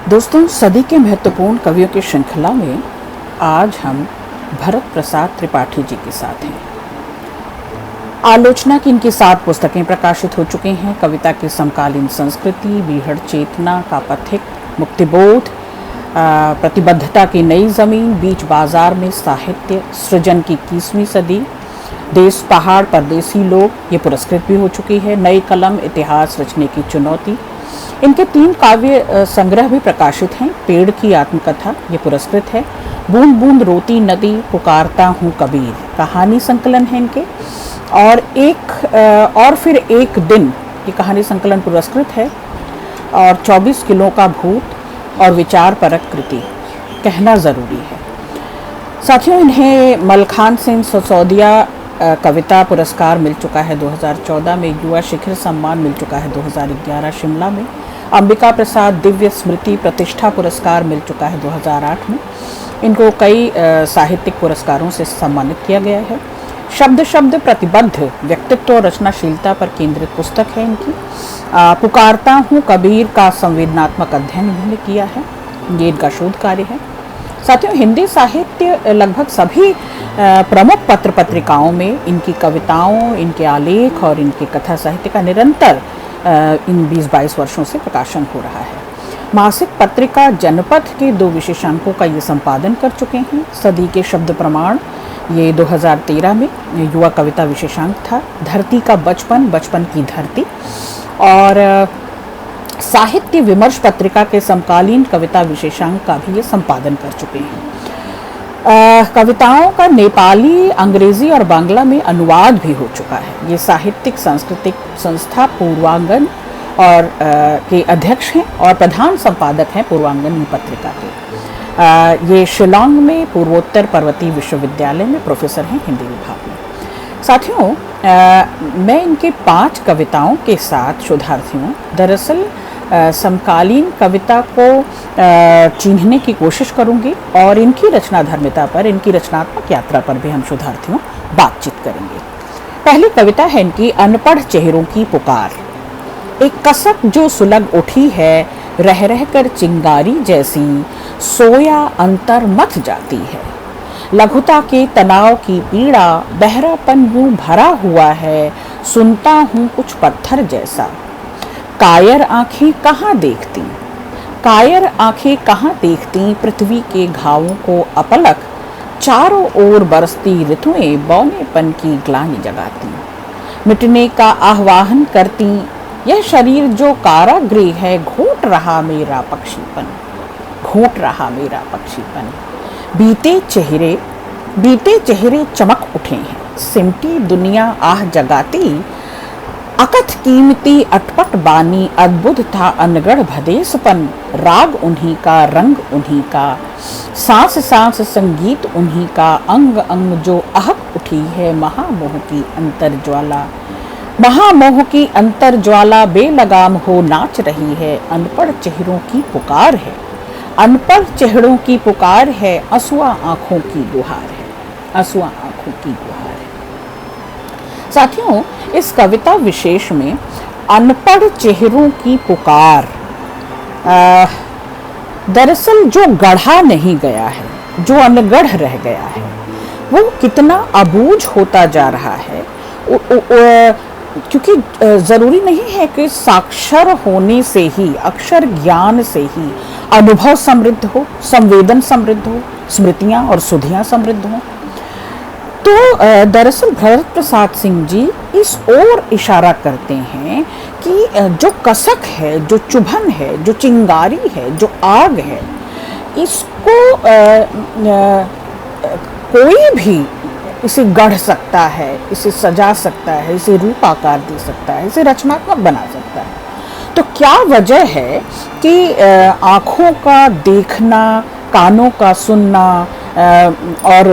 दोस्तों, सदी के महत्वपूर्ण कवियों की श्रृंखला में आज हम भरत प्रसाद त्रिपाठी जी के साथ हैं। आलोचना की इनकी 7 पुस्तकें प्रकाशित हो चुकी हैं। कविता की समकालीन संस्कृति, बीहड़ चेतना का पथिक, मुक्तिबोध, प्रतिबद्धता की नई जमीन, बीच बाजार में साहित्य, सृजन की 21वीं सदी, देश पहाड़ परदेसी लोग, ये पुरस्कृत भी हो चुकी है। नई कलम, इतिहास रचने की चुनौती। इनके 3 काव्य संग्रह भी प्रकाशित हैं। पेड़ की आत्मकथा, ये पुरस्कृत है। बूंद बूंद रोती नदी, पुकारता हूँ कबीर, कहानी संकलन है इनके। और फिर एक दिन, ये कहानी संकलन पुरस्कृत है। और 24 किलो का भूत और विचार परक कृति, कहना ज़रूरी है। साथियों, इन्हें मलखान सिंह सिसोदिया कविता पुरस्कार मिल चुका है 2014 में। युवा शिखर सम्मान मिल चुका है 2011 शिमला में। अंबिका प्रसाद दिव्य स्मृति प्रतिष्ठा पुरस्कार मिल चुका है 2008 में। इनको कई साहित्यिक पुरस्कारों से सम्मानित किया गया है। शब्द शब्द प्रतिबद्ध व्यक्तित्व और रचनाशीलता पर केंद्रित पुस्तक है इनकी। पुकारता हूँ कबीर का संवेदनात्मक अध्ययन इन्होंने किया है, ये इनका शोध कार्य है। साथियों, हिंदी साहित्य लगभग सभी प्रमुख पत्र पत्रिकाओं में इनकी कविताओं, इनके आलेख और इनके कथा साहित्य का निरंतर इन 20-22 वर्षों से प्रकाशन हो रहा है। मासिक पत्रिका जनपथ के 2 विशेषांकों का ये संपादन कर चुके हैं। सदी के शब्द प्रमाण, ये 2013 में युवा कविता विशेषांक था। धरती का बचपन, बचपन की धरती, और साहित्य विमर्श पत्रिका के समकालीन कविता विशेषांक का भी ये संपादन कर चुके हैं। कविताओं का नेपाली, अंग्रेजी और बांग्ला में अनुवाद भी हो चुका है। ये साहित्यिक सांस्कृतिक संस्था पूर्वांगन और के अध्यक्ष हैं और प्रधान संपादक हैं पूर्वांगन पत्रिका के। ये शिलांग में पूर्वोत्तर पर्वतीय विश्वविद्यालय में प्रोफेसर हैं हिंदी विभाग में। साथियों, मैं इनके 5 कविताओं के साथ शोधार्थियों दरअसल समकालीन कविता को चिन्हने की कोशिश करूंगी और इनकी रचनाधर्मिता पर, इनकी रचनात्मक यात्रा पर भी हम शोधार्थियों बातचीत करेंगे। पहली कविता है इनकी अनपढ़ चेहरों की पुकार। एक कसक जो सुलग उठी है, रह रह कर चिंगारी जैसी, सोया अंतर मथ जाती है। लघुता के तनाव की पीड़ा, बहरापन यूं भरा हुआ है, सुनता हूँ कुछ पत्थर जैसा। कायर आंखें कहाँ देखती, कायर आंखें कहाँ देखती, पृथ्वी के घावों को अपलक, चारों ओर बरसती ऋतुएं बौनेपन की ग्लानि जगाती। मिटने का आह्वान करती, यह शरीर जो कारागृह है, घोट रहा मेरा पक्षीपन, घोट रहा मेरा पक्षीपन। बीते चेहरे चमक उठे हैं, सिमटी दुनिया आह जगाती। अकथ कीमती अटपट बानी, अद्भुत था अनगढ़ भदेसपन। राग उन्हीं का, रंग उन्हीं का, सांस सांस संगीत उन्हीं का। अंग अंग जो आहक उठी है, महामोह की अंतर्ज्वाला, महामोह की अंतर्ज्वाला बेलगाम हो नाच रही है। अनपढ़ चेहरों की पुकार है, अनपढ़ चेहरों की पुकार है, असुआ आंखों की गुहार है, असुआ आंखों की गुहार है। साथियों, इस कविता विशेष में अनपढ़ चेहरों की पुकार दरअसल जो गढ़ा नहीं गया है, जो अनगढ़ रह गया है, वो कितना अबूझ होता जा रहा है। क्योंकि ज़रूरी नहीं है कि साक्षर होने से ही, अक्षर ज्ञान से ही अनुभव समृद्ध हो, संवेदन समृद्ध हो, स्मृतियाँ और सुधियाँ समृद्ध हों। तो दरअसल भरत प्रसाद सिंह जी इस ओर इशारा करते हैं कि जो कसक है, जो चुभन है, जो चिंगारी है, जो आग है, इसको कोई भी इसे गढ़ सकता है, इसे सजा सकता है, इसे रूप आकार दे सकता है, इसे रचनात्मक बना सकता है। तो क्या वजह है कि आँखों का देखना, कानों का सुनना और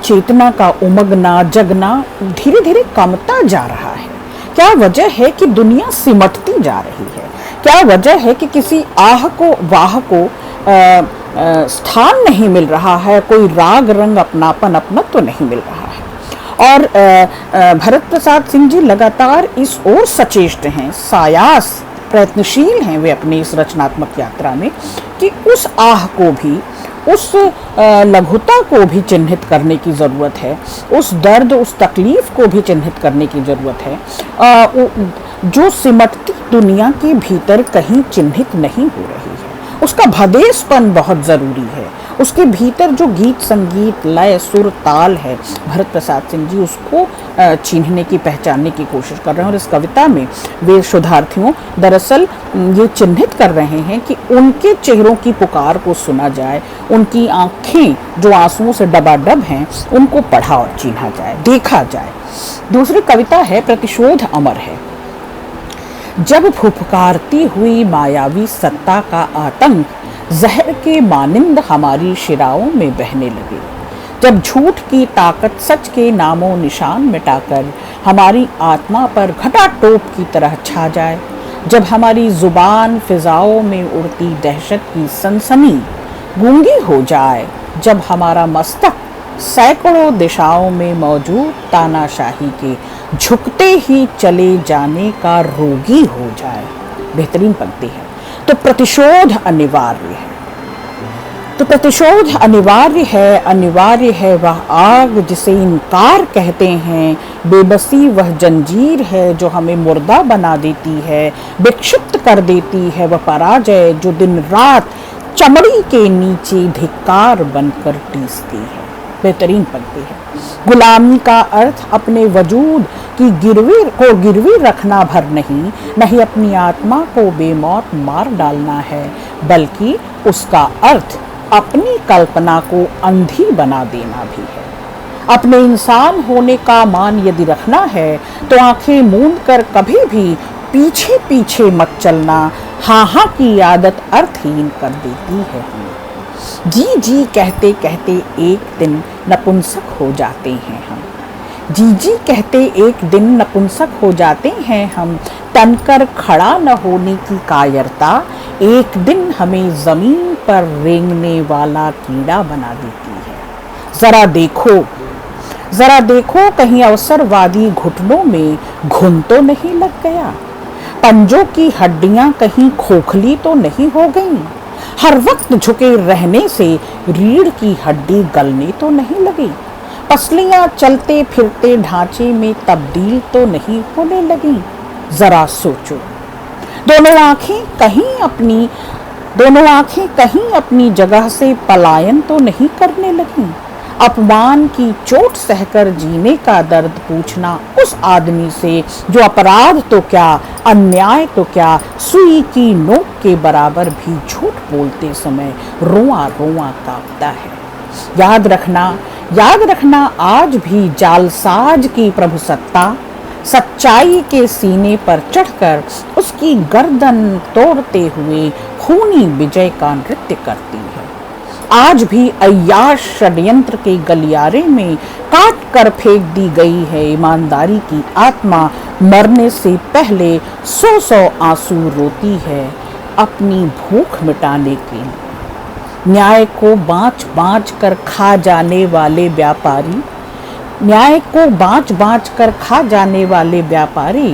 चेतना का उमगना, जगना धीरे धीरे कमता जा रहा है? क्या वजह है कि दुनिया सिमटती जा रही है? क्या वजह है कि किसी आह को, वाह को स्थान नहीं मिल रहा है, कोई राग रंग अपनापन अपनत्व तो नहीं मिल रहा है? और भरत प्रसाद सिंह जी लगातार इस ओर सचेष्ट हैं, सायास प्रयत्नशील हैं वे अपनी इस रचनात्मक यात्रा में कि उस आह को भी, उस लघुता को भी चिन्हित करने की ज़रूरत है, उस दर्द, उस तकलीफ को भी चिन्हित करने की ज़रूरत है जो सिमटती दुनिया के भीतर कहीं चिन्हित नहीं हो रही है। उसका भदेसपन बहुत ज़रूरी है, उसके भीतर जो गीत संगीत लय सुर ताल है, भरत प्रसाद सिंह जी उसको चिन्हने की, पहचानने की कोशिश कर रहे हैं। और इस कविता में वे शोधार्थियों दरअसल ये चिन्हित कर रहे हैं कि उनके चेहरों की पुकार को सुना जाए, उनकी आंखें जो आंसुओं से डबाडब हैं उनको पढ़ा और चिन्हा जाए, देखा जाए। दूसरी कविता है प्रतिशोध अमर है। जब फुफकारती हुई मायावी सत्ता का आतंक जहर के मानिंद हमारी शिराओं में बहने लगे, जब झूठ की ताकत सच के नामों निशान मिटाकर हमारी आत्मा पर घटा टोप की तरह छा जाए, जब हमारी जुबान फिजाओं में उड़ती दहशत की सनसनी गूंगी हो जाए, जब हमारा मस्तक सैकड़ों दिशाओं में मौजूद तानाशाही के झुकते ही चले जाने का रोगी हो जाए। बेहतरीन पंक्ति है। तो प्रतिशोध अनिवार्य है, तो प्रतिशोध अनिवार्य है वह आग जिसे इनकार कहते हैं, बेबसी वह जंजीर है जो हमें मुर्दा बना देती है, विक्षिप्त कर देती है वह पराजय जो दिन रात चमड़ी के नीचे धिक्कार बनकर टीसती है। बेहतरीन पंक्ति है। गुलामी का अर्थ अपने वजूद की गिरवी रखना भर नहीं अपनी आत्मा को बेमौत मार डालना है, बल्कि उसका अर्थ अपनी कल्पना को अंधी बना देना भी है। अपने इंसान होने का मान यदि रखना है तो आंखें मूंद कर कभी भी पीछे पीछे मत चलना, हाँ की आदत अर्थहीन कर देती है हमें। जी जी कहते कहते एक दिन नपुंसक हो जाते हैं हम, जी जी कहते एक दिन नपुंसक हो जाते हैं हम, तनकर खड़ा न होने की कायरता एक दिन हमें जमीन पर रेंगने वाला कीड़ा बना देती है। जरा देखो कहीं अवसरवादी घुटनों में घुन तो नहीं लग गया, पंजों की हड्डियां कहीं खोखली तो नहीं हो गई, हर वक्त झुके रहने से रीढ़ की हड्डी गलने तो नहीं लगी, पसलियां चलते फिरते ढांचे में तब्दील तो नहीं होने लगी। जरा सोचो, दोनों आंखें कहीं अपनी जगह से पलायन तो नहीं करने लगी। अपमान की चोट सहकर जीने का दर्द पूछना उस आदमी से जो अपराध तो क्या, अन्याय तो क्या, सुई की नोक के बराबर भी झूठ बोलते समय रोआ रोआ कांपता है। याद रखना आज भी जालसाज की प्रभुसत्ता सच्चाई के सीने पर चढ़कर उसकी गर्दन तोड़ते हुए खूनी विजय का नृत्य करती है। आज भी अय्याश षड्यंत्र के गलियारे में काट कर फेंक दी गई है ईमानदारी की आत्मा, मरने से पहले 100 आंसू रोती है अपनी भूख मिटाने के लिए। न्याय को बाँच कर खा जाने व्यापारी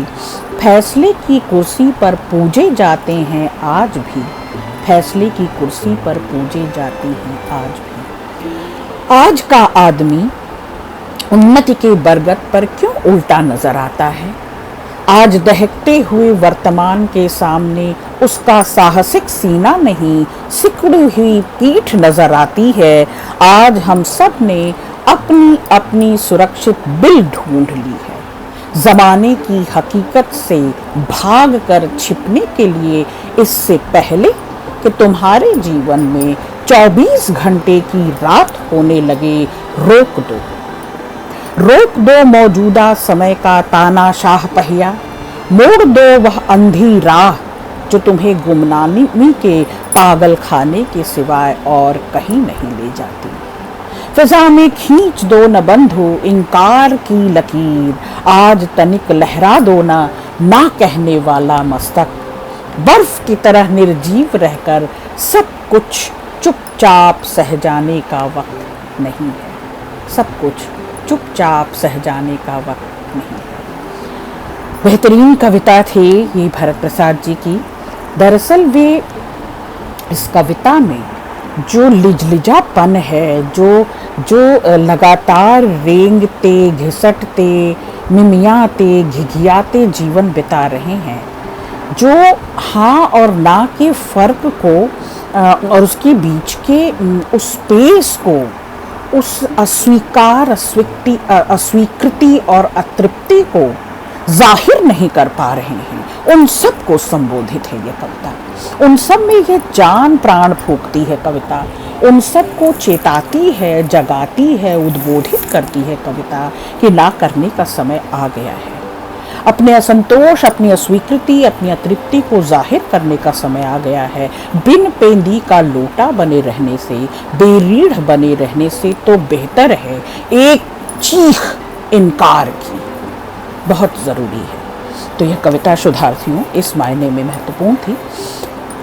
फैसले की कुर्सी पर पूजे जाते हैं आज भी, फैसले की कुर्सी पर पूजे जाती हैं आज भी। आज का आदमी उन्नति के बरगद पर क्यों उल्टा नजर आता है? आज दहकते हुए वर्तमान के सामने उसका साहसिक सीना नहीं, सिकुड़ी हुई पीठ नजर आती है। आज हम सब ने अपनी अपनी सुरक्षित बिल ढूंढ ली है, जमाने की हकीकत से भाग कर छिपने के लिए। इससे पहले कि तुम्हारे जीवन में 24 घंटे की रात होने लगे, रोक दो मौजूदा समय का तानाशाह पहिया, मोड़ दो वह अंधी राह जो तुम्हें गुमनामी के पागल खाने के सिवाय और कहीं नहीं ले जाती। फिजा में खींच दो न बंधो इनकार की लकीर, आज तनिक लहरा दो ना कहने वाला मस्तक। बर्फ की तरह निर्जीव रहकर सब कुछ चुपचाप सह जाने का वक्त नहीं है, सब कुछ चुपचाप सह जाने का वक्त नहीं है। बेहतरीन कविता थी ये भरत प्रसाद जी की। दरअसल वे इस कविता में जो लिजलिजापन है, जो लगातार रेंगते घिसटते मिमियाते घिघियाते जीवन बिता रहे हैं, जो हाँ और ना के फर्क को और उसके बीच के उस स्पेस को, उस अस्वीकृति और अतृप्ति को जाहिर नहीं कर पा रहे हैं, उन सब को संबोधित है ये कविता। उन सब में ये जान प्राण फूंकती है कविता, उन सब को चेताती है, जगाती है, उद्बोधित करती है कविता कि ना करने का समय आ गया है। अपने असंतोष, अपनी अस्वीकृति, अपनी अतृप्ति को जाहिर करने का समय आ गया है। बिन पेंदी का लोटा बने रहने से, बेरीढ़ बने रहने से तो बेहतर है एक चीख इनकार की, बहुत ज़रूरी है। तो यह कविता शोधार्थियों इस मायने में महत्वपूर्ण थी।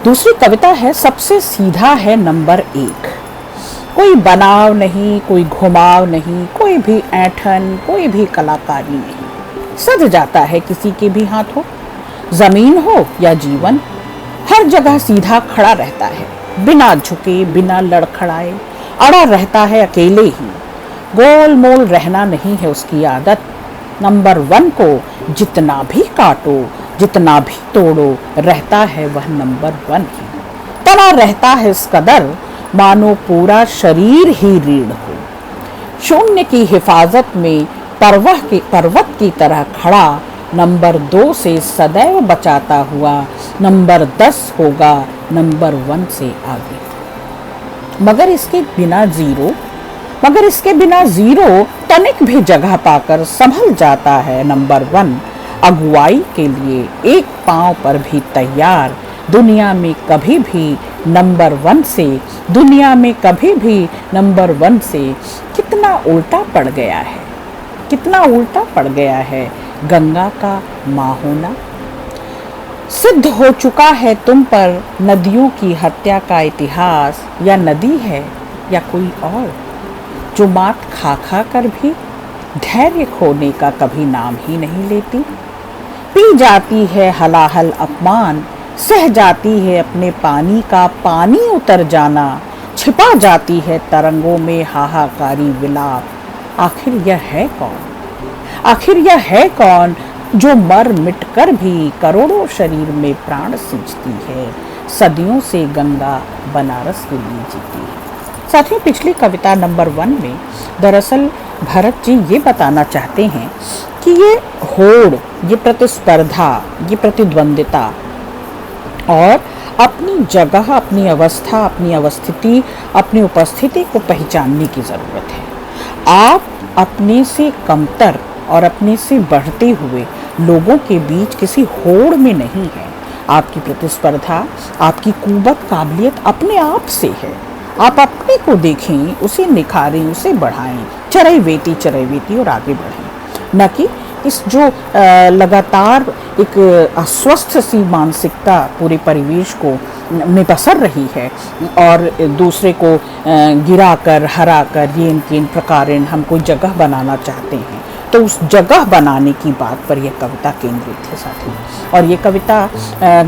दूसरी कविता है सबसे सीधा है नंबर 1। कोई बनाव नहीं, कोई घुमाव नहीं, कोई भी ऐंठन, कोई भी कलाकारी नहीं। सज जाता है किसी के भी हाथ हो, जमीन हो या जीवन, हर जगह सीधा खड़ा रहता है, बिना झुके, बिना लड़खड़ाए, अड़ा रहता है अकेले ही। गोल मोल रहना नहीं है उसकी आदत। नंबर 1 को जितना भी काटो, जितना भी तोड़ो, रहता है वह नंबर 1 ही। तना रहता है इस कदर मानो पूरा शरीर ही रीढ़ हो। शून्य की हिफाजत में पर्वत की तरह खड़ा नंबर 2 से सदैव बचाता हुआ नंबर 10 होगा नंबर 1 से आगे। मगर इसके बिना जीरो तनिक भी जगह पाकर संभल जाता है नंबर 1, अगुवाई के लिए एक पांव पर भी तैयार। दुनिया में कभी भी नंबर 1 से कितना उल्टा पड़ गया है, कितना उल्टा पड़ गया है गंगा का मां होना। सिद्ध हो चुका है तुम पर नदियों की हत्या का इतिहास, या नदी है या कोई और, जो मात खा खा कर भी धैर्य खोने का कभी नाम ही नहीं लेती। पी जाती है हलाहल अपमान, सह जाती है अपने पानी का पानी उतर जाना, छिपा जाती है तरंगों में हाहाकारी विलाप। आखिर यह है कौन जो मर मिट कर भी करोड़ों शरीर में प्राण सींचती है, सदियों से गंगा बनारस के लिए जीती है। साथियों, पिछली कविता नंबर 1 में दरअसल भरत जी ये बताना चाहते हैं कि ये होड़, ये प्रतिस्पर्धा, ये प्रतिद्वंदिता और अपनी जगह, अपनी अवस्था, अपनी अवस्थिति, अपनी उपस्थिति को पहचानने की ज़रूरत है। आप अपने से कमतर और अपने से बढ़ते हुए लोगों के बीच किसी होड़ में नहीं है। आपकी प्रतिस्पर्धा, आपकी कुवत, काबिलियत अपने आप से है। आप अपने को देखें, उसे निखारें, उसे बढ़ाएं, चरैवेती और आगे बढ़ें, न कि इस जो लगातार एक अस्वस्थ सी मानसिकता पूरे परिवेश को में पसर रही है और दूसरे को गिराकर, हराकर, ये इन प्रकारेण हम कोई जगह बनाना चाहते हैं। तो उस जगह बनाने की बात पर यह कविता केंद्रित है साथियों। और ये कविता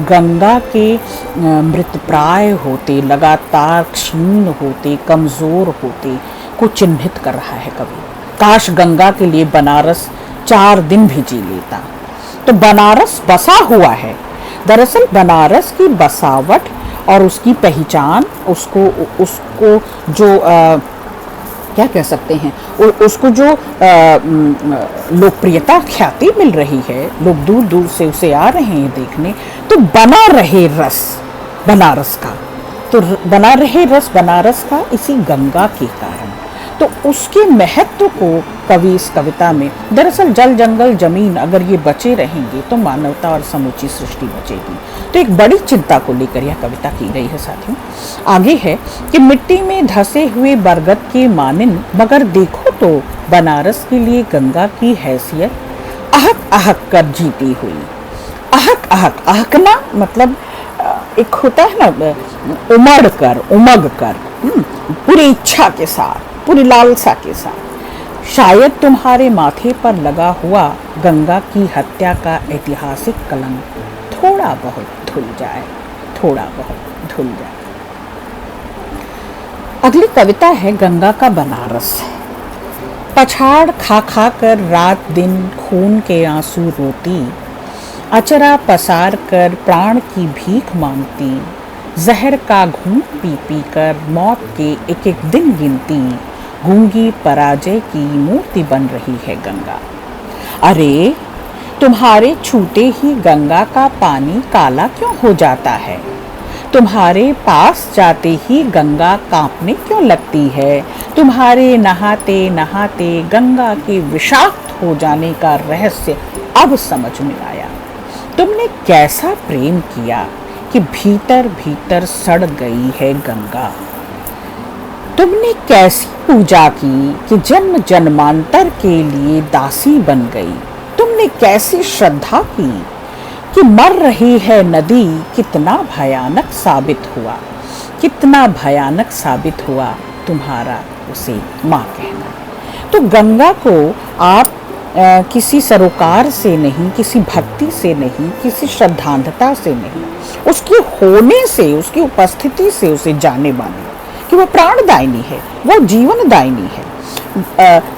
गंगा के मृतप्राय होते, लगातार क्षीण होते, कमज़ोर होते को चिन्हित कर रहा है कवि। काश गंगा के लिए बनारस 4 दिन भी जी लेता। तो बनारस बसा हुआ है। दरअसल बनारस की बसावट और उसकी पहचान, उसको जो क्या कह सकते हैं, उसको जो लोकप्रियता, ख्याति मिल रही है, लोग दूर दूर से उसे आ रहे हैं देखने, तो बना रहे रस बनारस का, तो बना रहे रस बनारस का इसी गंगा के कारण। तो उसके महत्व को कवि इस कविता में, दरअसल जल जंगल जमीन अगर ये बचे रहेंगे तो मानवता और समूची सृष्टि बचेगी। तो एक बड़ी चिंता को लेकर यह कविता की गई है साथियों। आगे है कि मिट्टी में धसे हुए बरगद के मानिन, मगर देखो तो बनारस के लिए गंगा की हैसियत अहक अहक कर जीती हुई। अहक अहक, अहकना मतलब एक होता है ना, उमग कर, पूरी इच्छा के साथ, पूरी लालसा के साथ, शायद तुम्हारे माथे पर लगा हुआ गंगा की हत्या का ऐतिहासिक कलंक थोड़ा बहुत धुल जाए, थोड़ा बहुत धुल जाए। अगली कविता है गंगा का बनारस। पछाड़ खा खा कर रात दिन खून के आंसू रोती, अचरा पसार कर प्राण की भीख मांगती, जहर का घूंट पी पी कर मौत के एक एक दिन गिनती, गूंगी पराजय की मूर्ति बन रही है गंगा। अरे तुम्हारे छूते ही गंगा का पानी काला क्यों हो जाता है? तुम्हारे पास जाते ही गंगा कांपने क्यों लगती है? तुम्हारे नहाते नहाते गंगा के विषाक्त हो जाने का रहस्य अब समझ में आया। तुमने कैसा प्रेम किया कि भीतर भीतर सड़ गई है गंगा। तुमने कैसी पूजा की कि जन्म जन्मांतर के लिए दासी बन गई। तुमने कैसी श्रद्धा की कि मर रही है नदी। कितना भयानक साबित हुआ, कितना भयानक साबित हुआ तुम्हारा उसे माँ कहना। तो गंगा को आप किसी सरोकार से नहीं, किसी भक्ति से नहीं, किसी श्रद्धांधता से नहीं, उसके होने से, उसकी उपस्थिति से उसे जाने माने कि वो प्राणदायिनी है, वो जीवनदायिनी है।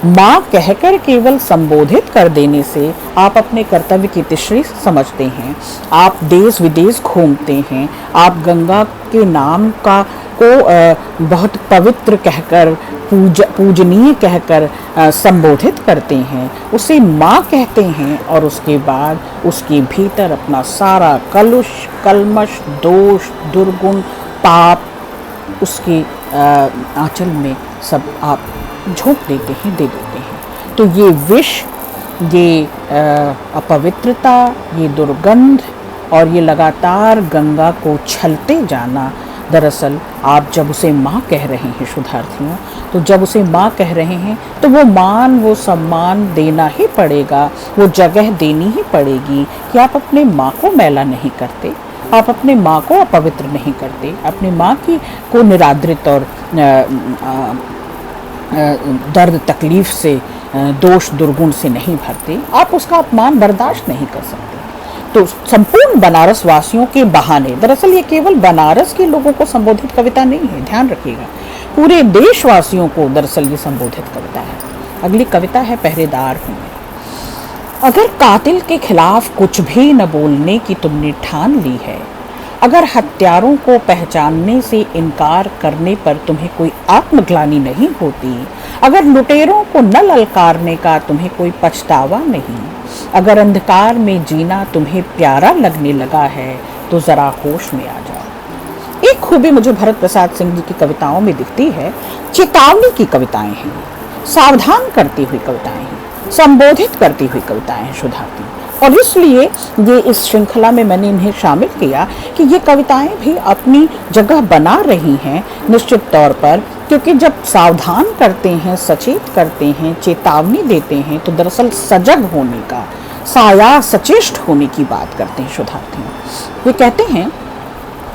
माँ कहकर केवल संबोधित कर देने से आप अपने कर्तव्य की तिश्री समझते हैं। आप देश विदेश घूमते हैं, आप गंगा के नाम का को बहुत पवित्र कहकर, पूजनीय कहकर संबोधित करते हैं, उसे माँ कहते हैं और उसके बाद उसके भीतर अपना सारा कलुष, कलमश, दोष, दुर्गुण, पाप उसके आंचल में सब आप झोंक देते हैं, दे देते हैं। तो ये विष, ये अपवित्रता, ये दुर्गंध और ये लगातार गंगा को छलते जाना, दरअसल आप जब उसे माँ कह रहे हैं शुद्धार्थियों, तो जब उसे माँ कह रहे हैं तो वो मान, वो सम्मान देना ही पड़ेगा, वो जगह देनी ही पड़ेगी कि आप अपने माँ को मैला नहीं करते, आप अपने माँ को अपवित्र नहीं करते, अपनी माँ की को निरादरित और दर्द तकलीफ से, दोष दुर्गुण से नहीं भरते, आप उसका अपमान बर्दाश्त नहीं कर सकते। तो संपूर्ण बनारस वासियों के बहाने, दरअसल ये केवल बनारस के लोगों को संबोधित कविता नहीं है, ध्यान रखिएगा, पूरे देशवासियों को दरअसल ये संबोधित कविता है। अगली कविता है पहरेदार हूँ मैं। अगर कातिल के खिलाफ कुछ भी न बोलने की तुमने ठान ली है, अगर हत्यारों को पहचानने से इनकार करने पर तुम्हें कोई आत्मग्लानि नहीं होती, अगर लुटेरों को न ललकारने का तुम्हें कोई पछतावा नहीं, अगर अंधकार में जीना तुम्हें प्यारा लगने लगा है, तो जरा होश में आ जाओ। एक खूबी मुझे भरत प्रसाद सिंह जी की कविताओं में दिखती है, चेतावनी की कविताएं हैं, सावधान करती हुई कविताएं हैं, संबोधित करती हुई कविताएं हैं शुद्धार्थियों। और इसलिए ये इस श्रृंखला में मैंने इन्हें शामिल किया कि ये कविताएं भी अपनी जगह बना रही हैं निश्चित तौर पर, क्योंकि जब सावधान करते हैं, सचेत करते हैं, चेतावनी देते हैं, तो दरअसल सजग होने का, साया सचेष्ट होने की बात करते हैं शुद्धार्थियों। ये कहते हैं,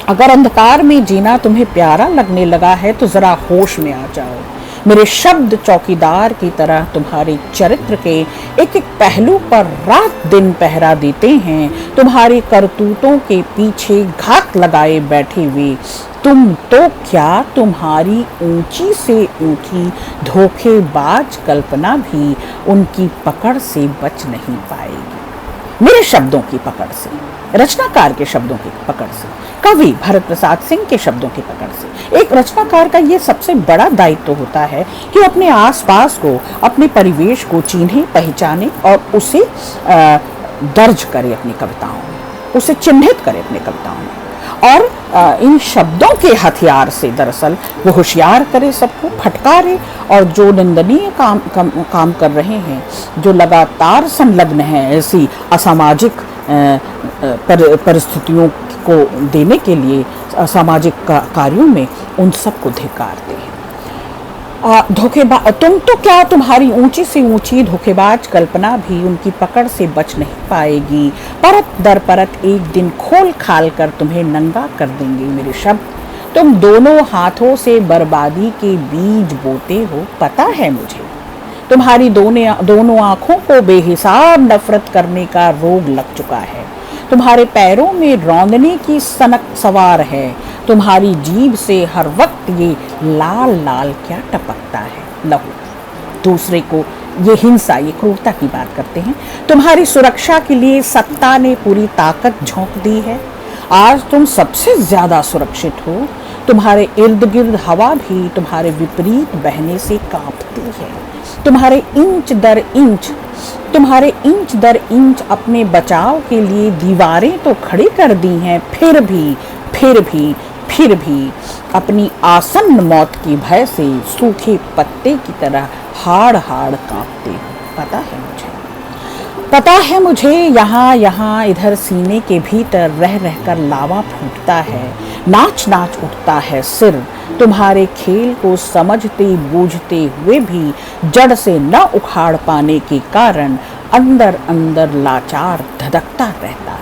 अगर अंधकार में जीना तुम्हें प्यारा लगने लगा है तो जरा होश में आ जाओ। मेरे शब्द चौकीदार की तरह तुम्हारे चरित्र के एक एक पहलू पर रात दिन पहरा देते हैं, तुम्हारी करतूतों के पीछे घात लगाए बैठे हुए। तुम तो क्या, तुम्हारी ऊंची से ऊंची धोखेबाज कल्पना भी उनकी पकड़ से बच नहीं पाएगी। मेरे शब्दों की पकड़ से, रचनाकार के शब्दों की पकड़ से, कवि भरत प्रसाद सिंह के शब्दों की पकड़ से। एक रचनाकार का ये सबसे बड़ा दायित्व होता है कि वो अपने आसपास को, अपने परिवेश को चिन्हे, पहचाने और उसे दर्ज करे अपनी कविताओं में, उसे चिन्हित करे अपनी कविताओं में, और इन शब्दों के हथियार से दरअसल वो होशियार करे, सबको फटकारे, और जो निंदनीय काम कर रहे हैं, जो लगातार संलग्न हैं ऐसी असामाजिक परिस्थितियों को देने के लिए, असामाजिक कार्यों में, उन सबको धिक्कारते हैं। तुम तो क्या, तुम्हारी ऊंची से ऊंची धोखेबाज कल्पना भी उनकी पकड़ से बच नहीं पाएगी। परत दर परत एक दिन खोल खाल कर तुम्हें नंगा कर देंगे मेरे शब्द। तुम दोनों हाथों से बर्बादी के बीज बोते हो, पता है मुझे। तुम्हारी दोनों आंखों को बेहिसाब नफरत करने का रोग लग चुका है। तुम्हारे पैरों में रौंदने की सनक सवार है। तुम्हारी जीभ से हर वक्त ये लाल लाल क्या टपकता है, लहू। दूसरे को ये हिंसा, ये क्रूरता की बात करते हैं। तुम्हारी सुरक्षा के लिए सत्ता ने पूरी ताकत झोंक दी है। आज तुम सबसे ज्यादा सुरक्षित हो। तुम्हारे इर्द गिर्द हवा भी तुम्हारे विपरीत बहने से कांपती है। तुम्हारे इंच दर इंच अपने बचाव के लिए दीवारें तो खड़ी कर दी हैं, फिर भी अपनी आसन्न मौत की भय से सूखे पत्ते की तरह हाड़ हाड़ कांपते हो। पता है मुझे यहाँ इधर सीने के भीतर रह रहकर लावा फूटता है, नाच नाच उठता है सिर। तुम्हारे खेल को समझते बूझते हुए भी जड़ से न उखाड़ पाने के कारण अंदर अंदर लाचार धधकता रहता है।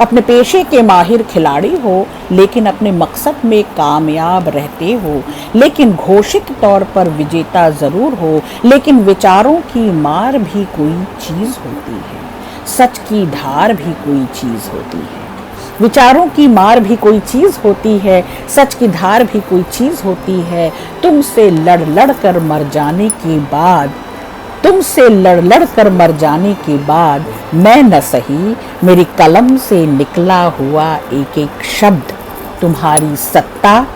अपने पेशे के माहिर खिलाड़ी हो, लेकिन अपने मकसद में कामयाब रहते हो, लेकिन घोषित तौर पर विजेता जरूर हो, लेकिन विचारों की मार भी कोई चीज होती है, सच की धार भी कोई चीज होती है। विचारों की मार भी कोई चीज होती है, सच की धार भी कोई चीज होती है। तुमसे लड़ लड़ कर मर जाने के बाद मैं न सही, मेरी कलम से निकला हुआ एक एक शब्द तुम्हारी सत्ता,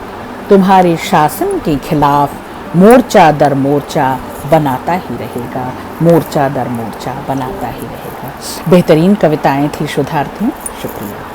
तुम्हारे शासन के खिलाफ मोर्चा दर मोर्चा बनाता ही रहेगा, मोर्चा दर मोर्चा बनाता ही रहेगा। बेहतरीन कविताएं थी शोधार्थियों, शुक्रिया।